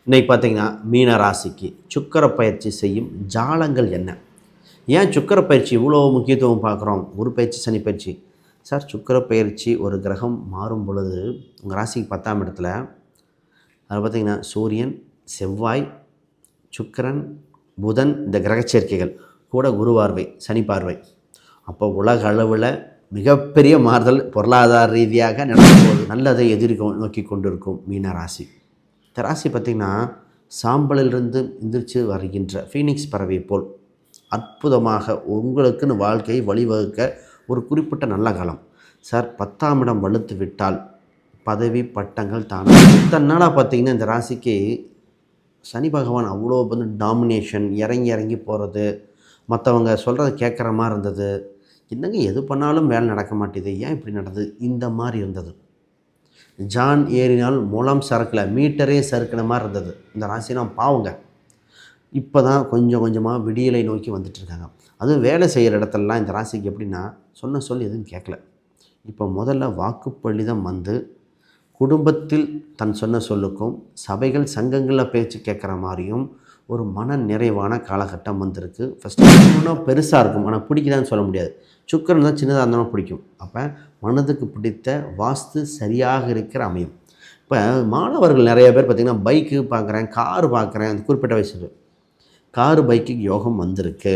இன்றைக்கி பார்த்தீங்கன்னா மீன ராசிக்கு சுக்கிர பயிற்சி செய்யும் ஜாலங்கள் என்ன? ஏன் சுக்கிர பயிற்சி இவ்வளோ முக்கியத்துவம் பார்க்குறோம்? குரு பயிற்சி, சனி பயிற்சி. சார், சுக்கிர பயிற்சி ஒரு கிரகம் மாறும் பொழுது உங்கள் ராசிக்கு 10ஆம் இடத்துல அதில் பார்த்திங்கன்னா சூரியன், செவ்வாய், சுக்கிரன், புதன், இந்த கிரக சேர்க்கைகள் கூட குரு பார்வை, சனி பார்வை. அப்போ உலக அளவில் மிகப்பெரிய மாறுதல் பொருளாதார ரீதியாக நடக்கும்போது நல்லதை நோக்கி கொண்டிருக்கும் மீன ராசி. இந்த ராசி பார்த்திங்கன்னா சாம்பலிலிருந்து எந்திரிச்சு வருகின்ற ஃபீனிக்ஸ் பறவை போல் அற்புதமாக உங்களுக்குன்னு வாழ்க்கையை வழிவகுக்க ஒரு குறிப்பிட்ட நல்ல காலம். சார், 10ஆம் இடம் வலுத்து விட்டால் பதவி பட்டங்கள் தானாக. இத்தனை நாளாக பார்த்திங்கன்னா இந்த ராசிக்கு சனி பகவான் அவ்வளோ டாமினேஷன், இறங்கி போகிறது, மற்றவங்க சொல்கிறத கேட்குற மாதிரி இருந்தது. என்னங்க எது பண்ணாலும் வேலை நடக்க மாட்டேது, ஏன் இப்படி நடந்தது, இந்த மாதிரி இருந்தது. ஜான் ஏறினால் மூலம் சறுக்கலை, மீட்டரே சறுக்கின மாதிரி இருந்தது. இந்த ராசிலாம் பாவங்க. இப்போ தான் கொஞ்சம் கொஞ்சமாக விடியலை நோக்கி வந்துட்டுருக்காங்க. அதுவும் வேலை செய்கிற இடத்துலலாம் இந்த ராசிக்கு எப்படின்னா சொன்ன சொல் எதுவும் கேட்கல. இப்போ முதல்ல வாக்குப்பள்ளிதம் வந்து குடும்பத்தில் தன் சொன்ன சொல்லுக்கும் சபைகள் சங்கங்களில் பேச்சு கேட்குற மாதிரியும் ஒரு மன நிறைவான காலகட்டம் வந்திருக்கு. ஃபஸ்ட்டு இன்னும் பெருசாக இருக்கும், ஆனால் பிடிக்குதான்னு சொல்ல முடியாது. சுக்கிரன் தான் சின்னதாக இருந்தாலும் பிடிக்கும். அப்போ மனதுக்கு பிடித்த வாஸ்து சரியாக இருக்கிற அமையும். இப்போ மாணவர்கள் நிறைய பேர் பார்த்திங்கன்னா பைக்கு பார்க்குறேன், காரு பார்க்குறேன். அந்த குறிப்பிட்ட வயசுக்கு காரு பைக்கு யோகம் வந்திருக்கு.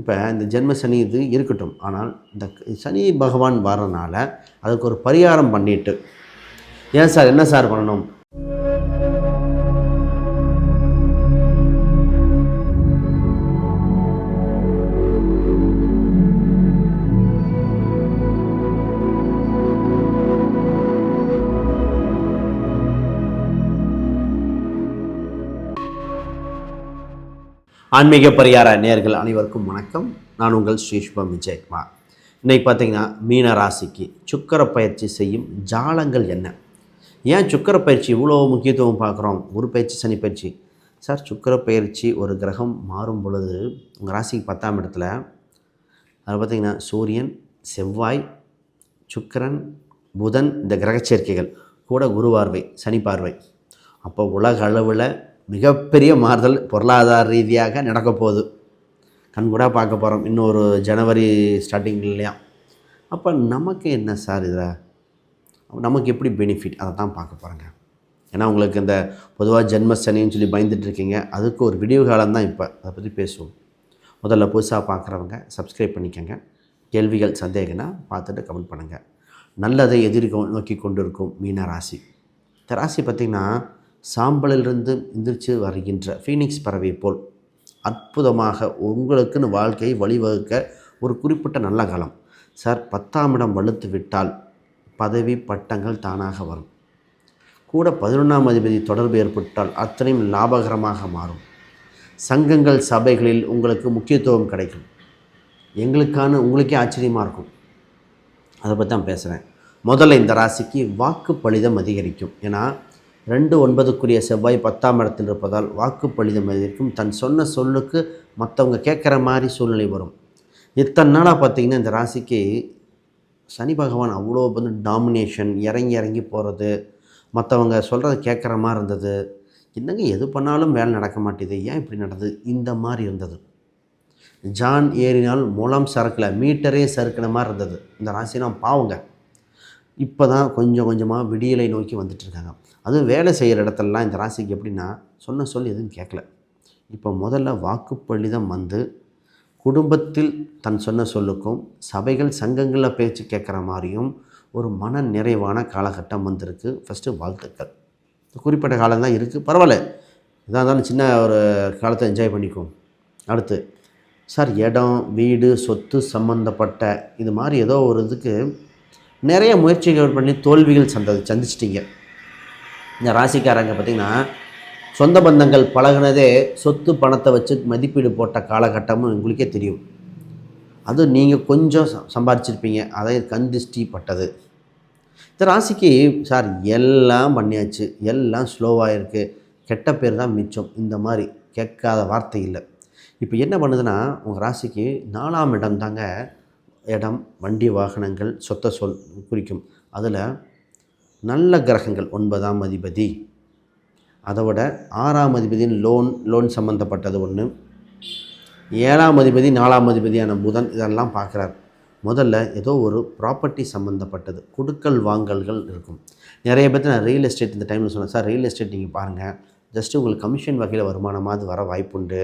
இப்போ இந்த ஜென்ம சனி இது இருக்கட்டும், ஆனால் இந்த சனி பகவான் வரனால அதுக்கு ஒரு பரிகாரம் பண்ணிவிட்டு, ஏன் சார் என்ன சார் பண்ணணும்? ஆன்மீக பரிகார நேயர்கள் அனைவருக்கும் வணக்கம். நான் உங்கள் ஸ்ரீ சுபம் விஜயகுமார். இன்றைக்கி பார்த்திங்கன்னா மீன ராசிக்கு சுக்கிர பயிற்சி செய்யும் ஜாலங்கள் என்ன? ஏன் சுக்கிர பயிற்சி இவ்வளோ முக்கியத்துவம் பார்க்குறோம்? குரு பயிற்சி, சனி பயிற்சி. சார், சுக்கிர பயிற்சி ஒரு கிரகம் மாறும் பொழுது உங்கள் ராசிக்கு 10ஆம் இடத்துல அதில் பார்த்திங்கன்னா சூரியன், செவ்வாய், சுக்கிரன், புதன், இந்த கிரக சேர்க்கைகள் கூட குரு பார்வை, சனி பார்வை. அப்போ உலக அளவில் மிகப்பெரிய மாறுதல் பொருளாதார ரீதியாக நடக்க போகுது. கண்கூட பார்க்க போகிறோம் இன்னொரு ஜனவரி ஸ்டார்டிங்லையா. அப்போ நமக்கு என்ன சார் இதில், நமக்கு எப்படி பெனிஃபிட், அதை தான் பார்க்க போகிறேங்க. ஏன்னா உங்களுக்கு இந்த பொதுவாக ஜென்ம சனின்னு சொல்லி பயந்துட்டுருக்கீங்க, அதுக்கு ஒரு விடிவு காலம் தான். இப்போ அதை பற்றி பேசுவோம். முதல்ல புதுசாக பார்க்குறவங்க சப்ஸ்கிரைப் பண்ணிக்கோங்க. கேள்விகள், சந்தேகம்னா பார்த்துட்டு கமெண்ட் பண்ணுங்கள். நல்லதை நோக்கி கொண்டிருக்கும் மீன ராசி. இந்த ராசி பார்த்திங்கன்னா சாம்பலிலிருந்து எந்திரிச்சு வருகின்ற ஃபீனிக்ஸ் பறவை போல் அற்புதமாக உங்களுக்குன்னு வாழ்க்கையை வழிவகுக்க ஒரு குறிப்பிட்ட நல்ல காலம். சார், 10ஆம் இடம் வலுத்து விட்டால் பதவி பட்டங்கள் தானாக வரும். கூட 11ஆம் அதிபதி தொடர்பு ஏற்பட்டால் அத்தனையும் லாபகரமாக மாறும். சங்கங்கள், சபைகளில் உங்களுக்கு முக்கியத்துவம் கிடைக்கும். உங்களுக்கே ஆச்சரியமாக இருக்கும். அதை பற்றி தான் பேசுகிறேன். முதல்ல இந்த ராசிக்கு வாக்குப்பளிதம் அதிகரிக்கும். ஏன்னா 2/9 செவ்வாய் 10ஆம் இடத்தில் இருப்பதால் வாக்குப்பளிதம் அதிகரிக்கும். தன் சொன்ன சொல்லுக்கு மற்றவங்க கேட்குற மாதிரி சூழ்நிலை வரும். இத்தனை நாளாக பார்த்திங்கன்னா இந்த ராசிக்கு சனி பகவான் அவ்வளோ டாமினேஷன், இறங்கி போகிறது, மற்றவங்க சொல்கிறத கேட்குற மாதிரி இருந்தது. என்னங்க எது பண்ணாலும் வேலை நடக்க மாட்டேது, ஏன் இப்படி நடந்தது, இந்த மாதிரி இருந்தது. ஜான் ஏறினால் மூலம் சறுக்கலை, மீட்டரே சறுக்கின மாதிரி இருந்தது. இந்த ராசிலாம் பாவங்க. இப்போ தான் கொஞ்சம் கொஞ்சமாக விடியலை நோக்கி வந்துட்டுருக்காங்க. அதுவும் வேலை செய்கிற இடத்துலலாம் இந்த ராசிக்கு எப்படின்னா சொன்ன சொல் எதுவும் கேட்கல. இப்போ முதல்ல வாக்குப்பளிதம் வந்து குடும்பத்தில் தன் சொன்ன சொல்லுக்கும் சபைகள் சங்கங்களில் பேச்சு கேட்குற மாதிரியும் ஒரு மன நிறைவான காலகட்டம் வந்திருக்கு. ஃபஸ்ட்டு வாழ்த்துக்கள். குறிப்பிட்ட காலம் தான் இருக்குது, பரவாயில்ல. இதாக இருந்தாலும் சின்ன ஒரு காலத்தை என்ஜாய் பண்ணிக்கும். அடுத்து சார், இடம், வீடு, சொத்து சம்மந்தப்பட்ட இது மாதிரி ஏதோ ஒரு இதுக்கு நிறைய முயற்சிகள் பண்ணி தோல்விகள் சந்திச்சிட்டிங்க. இந்த ராசிக்காரங்க பார்த்திங்கன்னா சொந்த பந்தங்கள் பழகினதே சொத்து பணத்தை வச்சு மதிப்பீடு போட்ட காலகட்டமும் உங்களுக்கே தெரியும். அது நீங்கள் கொஞ்சம் சம்பாதிச்சிருப்பீங்க, அதை கந்திஷ்டி பட்டது. இந்த ராசிக்கு சார் எல்லாம் பண்ணியாச்சு, எல்லாம் ஸ்லோவாக இருக்குது, கெட்ட பேர் தான் மிச்சம், இந்த மாதிரி கேட்காத வார்த்தை இல்லை. இப்போ என்ன பண்ணுதுன்னா உங்கள் ராசிக்கு 4ஆம் இடம் தாங்க இடம், வண்டி, வாகனங்கள், சொத்தை குறிக்கும். அதில் நல்ல கிரகங்கள் 9ஆம் அதிபதி, அதை விட 6ஆம் அதிபதியின் லோன் சம்மந்தப்பட்டது ஒன்று, 7ஆம் அதிபதி 4ஆம் அதிபதியான புதன் இதெல்லாம் பார்க்குறார். முதல்ல ஏதோ ஒரு ப்ராப்பர்ட்டி சம்மந்தப்பட்டது கொடுக்கல் வாங்கல்கள் இருக்கும். நிறைய பேர்த்து நான் ரியல் எஸ்டேட் இந்த டைமில் சொன்னேன், சார் ரியல் எஸ்டேட் நீங்கள் பாருங்கள், ஜஸ்ட்டு உங்களுக்கு கமிஷன் வகையில் வருமானமாவது வர வாய்ப்புண்டு.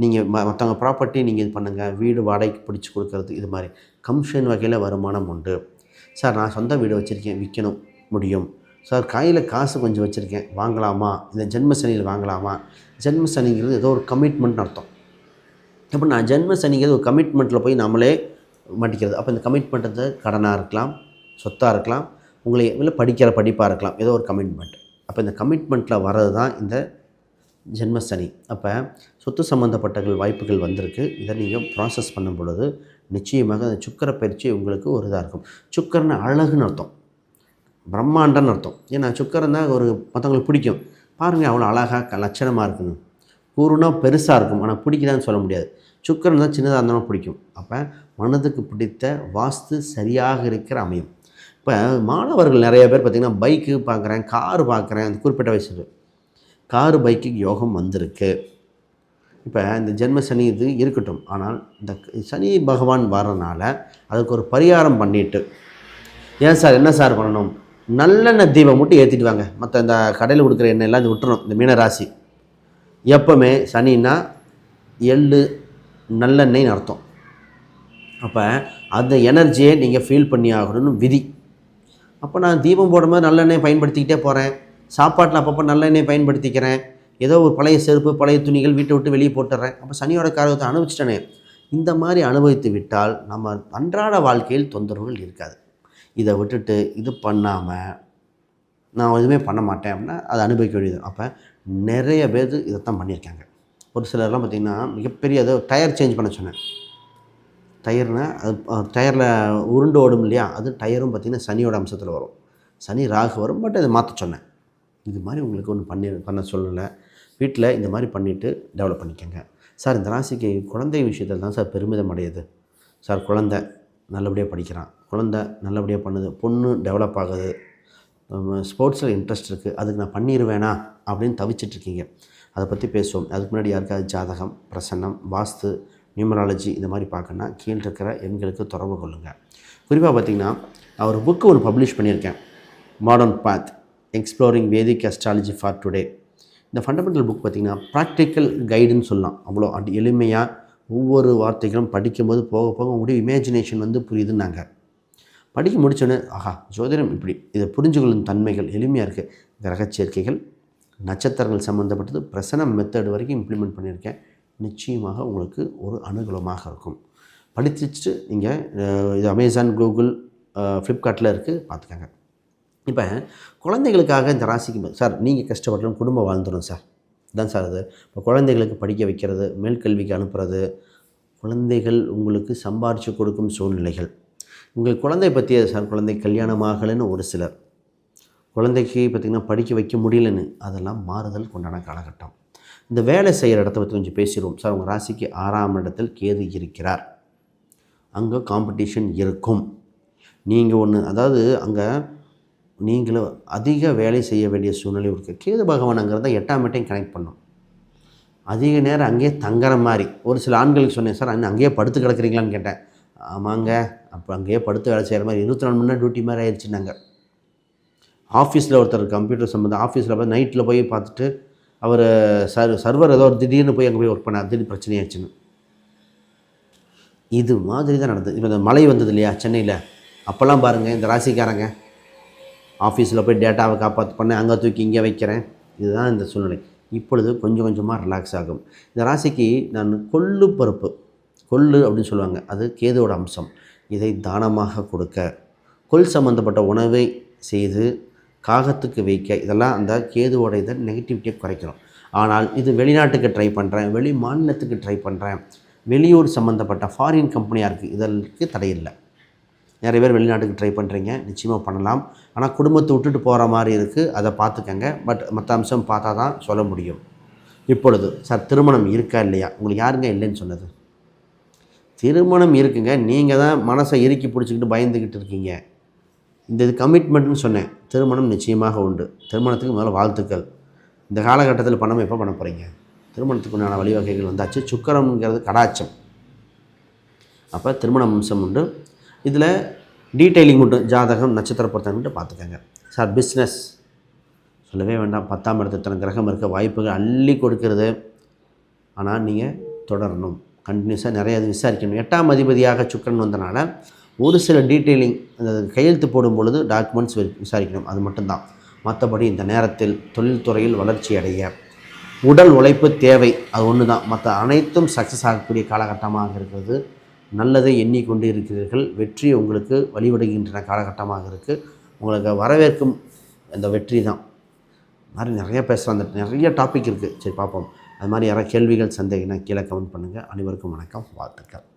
நீங்கள் மற்றவங்க ப்ராப்பர்ட்டி நீங்கள் இது பண்ணுங்கள், வீடு வாடகைக்கு பிடிச்சி கொடுக்கறது, இது மாதிரி கமிஷன் வகையில் வருமானம் உண்டு. சார் நான் சொந்த வீடு வச்சுருக்கேன், விற்கணும் முடியும். சார் கையில் காசு கொஞ்சம் வச்சுருக்கேன், வாங்கலாமா, இந்த ஜென்ம சனியில் வாங்கலாமா. ஜென்ம சனிங்கிறது ஏதோ ஒரு கமிட்மெண்ட்னு அர்த்தம். அப்போ நான் ஜென்ம சனிங்கிறது ஒரு கமிட்மெண்ட்டில் போய் நம்மளே மாட்டிக்கிறது. அப்போ இந்த கமிட்மெண்ட்டு கடனாக இருக்கலாம், சொத்தாக இருக்கலாம், உங்களை இல்லை படிக்கிற படிப்பாக இருக்கலாம், ஏதோ ஒரு கமிட்மெண்ட். அப்போ இந்த கமிட்மெண்ட்டில் வர்றது தான் இந்த ஜென்ம சனி. அப்போ சொத்து சம்மந்தப்பட்ட வாய்ப்புகள் வந்திருக்கு. இதை நீங்கள் ப்ராசஸ் பண்ணும் பொழுது நிச்சயமாக அந்த சுக்கிர பயிற்சி உங்களுக்கு ஒரு இதாக இருக்கும். சுக்கிரன்னு அழகுன்னு அர்த்தம், பிரம்மாண்டன்னு அர்த்தம். ஏன்னா சுக்கிரன் தான் ஒரு மற்றவங்களுக்கு பிடிக்கும். பாருங்கள் அவ்வளோ அழகாக லட்சணமாக இருக்குன்னு. பூர்ணா பெருசாக இருக்கும், ஆனால் பிடிக்குதான்னு சொல்ல முடியாது. சுக்கிரன் தான் சின்னதாக இருந்தாலும் பிடிக்கும். அப்போ மனதுக்கு பிடித்த வாஸ்து சரியாக இருக்கிற அமையும். இப்போ மாணவர்கள் நிறைய பேர் பார்த்திங்கன்னா பைக்கு பார்க்குறேன், காரு பார்க்குறேன், அந்த குறிப்பிட்ட வயசுக்கு காரு பைக்குக்கு யோகம் வந்திருக்கு. இப்போ இந்த ஜென்ம சனி இது இருக்கட்டும், ஆனால் இந்த சனி பகவான் வரனால அதுக்கு ஒரு பரிகாரம் பண்ணிவிட்டு, ஏன் சார் என்ன சார் பண்ணணும், நல்லெண்ணெய் தீபம் மட்டும் ஏற்றிட்டு வாங்க, மற்ற இந்த கடையில் கொடுக்குற எண்ணெய் எல்லாம் இது விட்டுறணும். இந்த மீனராசி எப்போவுமே சனின்னா எள்ளு நல்லெண்ணெய்னு அர்த்தம். அப்போ அந்த எனர்ஜியை நீங்கள் ஃபீல் பண்ணி ஆகணும்னு விதி. அப்போ நான் தீபம் போடும்போது நல்லெண்ணெய் பயன்படுத்திக்கிட்டே போகிறேன், சாப்பாட்டில் அப்பப்போ நல்லெண்ணெய் பயன்படுத்திக்கிறேன், ஏதோ ஒரு பழைய செருப்பு பழைய துணிகள் வீட்டை விட்டு வெளியே போட்டுடுறேன். அப்போ சனியோட காரகத்தை அனுபவிச்சிட்டேனே. இந்த மாதிரி அனுபவித்து விட்டால் நம்ம அன்றாட வாழ்க்கையில் தொந்தரவுகள் இருக்காது. இதை விட்டுட்டு இது பண்ணாமல் நான் எதுவுமே பண்ண மாட்டேன் அப்படின்னா அது அனுபவிக்க வேண்டியது. அப்போ நிறைய பேர் இதைத்தான் பண்ணியிருக்காங்க. ஒரு சிலர்லாம் பார்த்திங்கன்னா மிகப்பெரிய ஏதோ டயர் சேஞ்ச் பண்ண சொன்னேன். டயர்னால் அது டயரில் உருண்டு ஓடும் இல்லையா, அது டயரும் பார்த்திங்கன்னா சனியோட அம்சத்தில் வரும், சனி ராகு வரும். பட் அதை மாற்ற சொன்னேன். இது மாதிரி உங்களுக்கு ஒன்று பண்ண சொல்லலை. வீட்டில் இந்த மாதிரி பண்ணிவிட்டு டெவலப் பண்ணிக்கோங்க. சார் இந்த ராசிக்கு குழந்தை விஷயத்தில் தான் சார் பெருமிதம் அடையுது. சார் குழந்தை நல்லபடியாக படிக்கிறான், குழந்தை நல்லபடியாக பண்ணுது, பொண்ணு டெவலப் ஆகுது, ஸ்போர்ட்ஸில் இன்ட்ரெஸ்ட் இருக்குது, அதுக்கு நான் பண்ணிடுவேனா அப்படின்னு தவிச்சிட்ருக்கீங்க. அதை பற்றி பேசுவோம். அதுக்கு முன்னாடி யாருக்காவது ஜாதகம், பிரசன்னம், வாஸ்து, நியூமராலஜி இந்த மாதிரி பார்க்கணுன்னா கீழே இருக்கிற எண்களுக்கு தொடர்பு கொள்ளுங்கள். குறிப்பாக பார்த்திங்கன்னா நான் ஒரு புக்கு ஒன்று பப்ளிஷ் பண்ணியிருக்கேன், modern path exploring Vedic astrology for today. இந்த ஃபண்டமெண்டல் புக் பார்த்திங்கன்னா ப்ராக்டிக்கல் கைடுன்னு சொல்லலாம். அவ்வளோ அப்படி எளிமையாக ஒவ்வொரு வார்த்தைகளும் படிக்கும்போது போக போக உங்களுடைய இமேஜினேஷன் வந்து புரியுதுன்னாங்க. படிக்க முடிச்சோன்னே ஆஹா ஜோதிடம் இப்படி இதை புரிஞ்சுக்கொள்ளும் தன்மைகள் எளிமையாக இருக்குது. கிரக சேர்க்கைகள், நட்சத்திரங்கள் சம்மந்தப்பட்டது, பிரசனம் மெத்தட் வரைக்கும் இம்ப்ளிமெண்ட் பண்ணியிருக்கேன். நிச்சயமாக உங்களுக்கு ஒரு அனுகூலமாக இருக்கும். படிச்சுட்டு நீங்கள் இது அமேசான், கூகுள், ஃப்ளிப்கார்ட்டில் இருக்குது, பார்த்துக்கங்க. இப்போ குழந்தைகளுக்காக இந்த ராசிக்கு சார் நீங்கள் கஷ்டப்படணும், குடும்பம் வாழ்ந்துடும் சார், இதுதான் சார் அது. இப்போ குழந்தைகளுக்கு படிக்க வைக்கிறது, மேல்கல்விக்கு அனுப்புறது, குழந்தைகள் உங்களுக்கு சம்பாரித்து கொடுக்கும் சூழ்நிலைகள். உங்கள் குழந்தை பற்றிய சார் குழந்தை கல்யாணமாகலைன்னு ஒரு சிலர், குழந்தைக்கு பார்த்திங்கன்னா படிக்க வைக்க முடியலன்னு, அதெல்லாம் மாறுதல் கொண்டான காலகட்டம். இந்த வேலை செய்கிற இடத்த பற்றி கொஞ்சம் பேசிடுவோம். சார் உங்கள் ராசிக்கு 6ஆம் இடத்தில் கேது இருக்கிறார், அங்கே காம்படிஷன் இருக்கும். நீங்கள் ஒன்று அதாவது அங்கே நீங்களும் அதிக வேலை செய்ய வேண்டிய சூழ்நிலை இருக்குது. கேது பகவான் அங்கே இருந்தால் 8ஆம் இடத்தையும் கனெக்ட் பண்ணும். அதிக நேரம் அங்கேயே தங்குற மாதிரி. ஒரு சில ஆண்களுக்கு சொன்னேன், சார் அங்கேயே படுத்து கிடக்குறீங்களான்னு கேட்டேன். ஆமாங்க, அப்போ அங்கேயே படுத்து வேலை செய்கிற மாதிரி 24 மணி நேரம் டியூட்டி மாதிரி ஆயிடுச்சுன்னாங்க. ஆஃபீஸில் ஒருத்தர் கம்ப்யூட்டர் சம்மந்தம் ஆஃபீஸில் போய் நைட்டில் போய் பார்த்துட்டு அவர் சர்வர் ஏதோ ஒரு திடீர்னு போய் அங்கே போய் ஒர்க் பண்ணார், திடீர்னு பிரச்சனையாச்சுன்னு. இது மாதிரி தான் நடந்தது. இப்போ இந்த மழை வந்தது இல்லையா சென்னையில், அப்போல்லாம் பாருங்கள் இந்த ராசிக்காரங்க ஆஃபீஸில் போய் டேட்டாவை காப்பாற்று பண்ணேன், அங்கே தூக்கி இங்கே வைக்கிறேன். இதுதான் இந்த சூழ்நிலை. இப்பொழுது கொஞ்சம் கொஞ்சமாக ரிலாக்ஸ் ஆகும். இந்த ராசிக்கு நான் கொள்ளு பருப்பு, கொள்ளு அப்படின்னு சொல்லுவாங்க, அது கேதுவோட அம்சம். இதை தானமாக கொடுக்க, கொள் சம்மந்தப்பட்ட உணவை செய்து காகத்துக்கு வைக்க, இதெல்லாம் அந்த கேதுவோட இதை நெகட்டிவிட்டியை குறைக்கிறோம். ஆனால் இது வெளிநாட்டுக்கு ட்ரை பண்ணுறேன், வெளி மாநிலத்துக்கு ட்ரை பண்ணுறேன், வெளியூர் சம்மந்தப்பட்ட ஃபாரின் கம்பெனியாக இருக்குது, இதற்கு தடையில்லை. நிறைய பேர் வெளிநாட்டுக்கு ட்ரை பண்ணுறீங்க, நிச்சயமாக பண்ணலாம். ஆனால் குடும்பத்தை விட்டுட்டு போகிற மாதிரி இருக்குது, அதை பார்த்துக்கங்க. பட் மற்ற அம்சம் பார்த்தா தான் சொல்ல முடியும். இப்பொழுது சார் திருமணம் இருக்கா இல்லையா, உங்களுக்கு யாருங்க இல்லைன்னு சொன்னது? திருமணம் இருக்குங்க, நீங்கள் தான் மனசை இறுக்கி பிடிச்சிக்கிட்டு பயந்துக்கிட்டு இருக்கீங்க. இந்த இது கமிட்மெண்ட்னு சொன்னேன். திருமணம் நிச்சயமாக உண்டு. திருமணத்துக்கு முதல்ல வாழ்த்துக்கள். இந்த காலகட்டத்தில் பணம் எப்போ பண்ண போகிறீங்க? திருமணத்துக்கு உண்டான வழிவகைகள் வந்தாச்சு. சுக்கிரம்ங்கிறது கடாட்சம். அப்போ திருமண அம்சம் உண்டு. இதில் டீட்டெயிலிங் உண்டு. ஜாதகம், நட்சத்திர பொருத்தம்ட்டு பார்த்துக்கங்க. சார் பிஸ்னஸ் சொல்லவே வேண்டாம். 10ஆம் இடத்துல கிரகம் இருக்க வாய்ப்புகள் அள்ளி கொடுக்கிறது. ஆனால் நீங்கள் தொடரணும், கண்டினியூஸாக நிறைய விசாரிக்கணும். 8ஆம் அதிபதியாக சுக்கிரன் வந்தனால ஒரு சில டீட்டெயிலிங், அந்த கையெழுத்து போடும் பொழுது டாக்குமெண்ட்ஸ் விசாரிக்கணும். அது மட்டும்தான். மற்றபடி இந்த நேரத்தில் தொழில்துறையில் வளர்ச்சி அடைய உடல் உழைப்பு தேவை. அது ஒன்று தான். மற்ற அனைத்தும் சக்ஸஸ் ஆகக்கூடிய காலகட்டமாக இருக்கிறது. நல்லதை எண்ணிக்கொண்டு இருக்கிறீர்கள். வெற்றி உங்களுக்கு வழிவிடுகின்றன காலகட்டமாக இருக்குது. உங்களுக்கு வரவேற்கும் அந்த வெற்றி தான். மாதிரி நிறைய பேசுகிற அந்த நிறைய டாபிக் இருக்குது. சரி பார்ப்போம். அது மாதிரி யாராவது கேள்விகள், சந்தேகம்னா கீழே கமெண்ட் பண்ணுங்கள். அனைவருக்கும் வணக்கம், வாழ்த்துக்கள்.